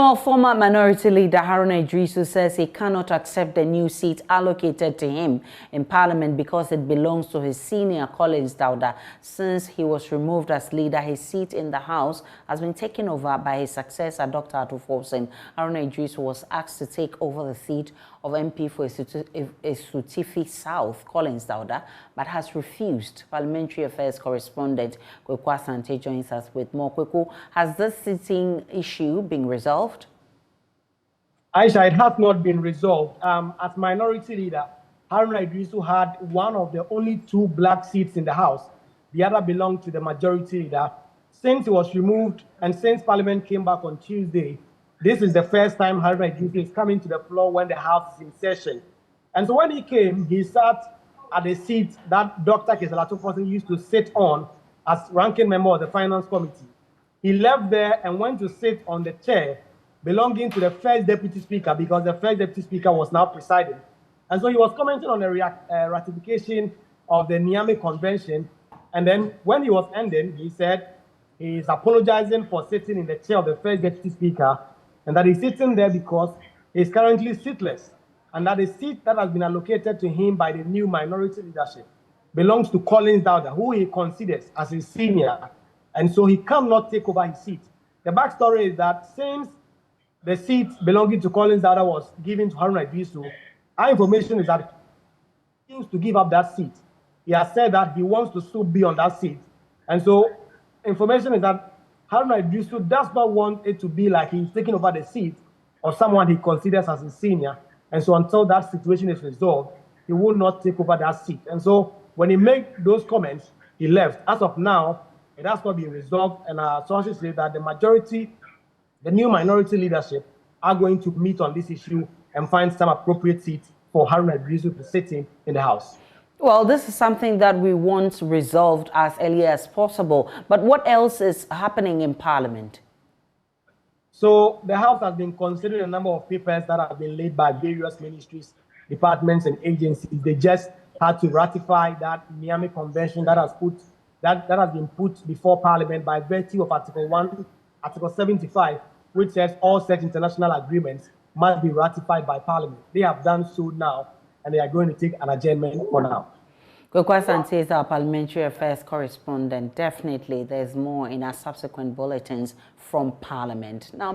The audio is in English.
Meanwhile, former Minority Leader Haruna Idrisu says he cannot accept the new seat allocated to him in Parliament because it belongs to his senior Collins Dauda. Since he was removed as leader, his seat in the House has been taken over by his successor, Dr. Atufosin. Haruna Idrisu was asked to take over the seat of MP for Esutifi South, Collins Dauda, but has refused. Parliamentary Affairs correspondent Kweku Asante joins us with more. Kweku, has this sitting issue been resolved? Aisha, it has not been resolved. As Minority Leader, Haruna Idrisu had one of the only two black seats in the House. The other belonged to the Majority Leader. Since he was removed and since Parliament came back on Tuesday, this is the first time Haruna Idrisu is coming to the floor when the House is in session. And so when he came, he sat at the seat that Dr. Atufosin used to sit on as ranking member of the Finance Committee. He left there and went to sit on the chair belonging to the first Deputy Speaker because the first Deputy Speaker was now presiding. And so he was commenting on the ratification of the Niamey Convention. And then when he was ending, he said he is apologizing for sitting in the chair of the first Deputy Speaker and that he's sitting there because he's currently seatless, and that the seat that has been allocated to him by the new minority leadership belongs to Collins Dauda, who he considers as his senior, and so he cannot take over his seat. The backstory is that since the seat belonging to Collins Dauda was given to Haruna Idrisu, our information is that he wants to give up that seat. He has said that he wants to still be on that seat, and so information is that Haruna Idrisu does not want it to be like he's taking over the seat of someone he considers as his senior. And so until that situation is resolved, he will not take over that seat. And so when he made those comments, he left. As of now, it has not been resolved. And our sources say that the new minority leadership are going to meet on this issue and find some appropriate seat for Haruna Idrisu to sit in the House. Well, this is something that we want resolved as early as possible. But what else is happening in Parliament? So the House has been considering a number of papers that have been laid by various ministries, departments, and agencies. They just had to ratify that Niamey Convention that has been put before Parliament by virtue of Article 75, which says all such international agreements must be ratified by Parliament. They have done so now, and they are going to take an adjournment for now. Kweku Asante is our Parliamentary Affairs correspondent. Definitely, there's more in our subsequent bulletins from Parliament. Now,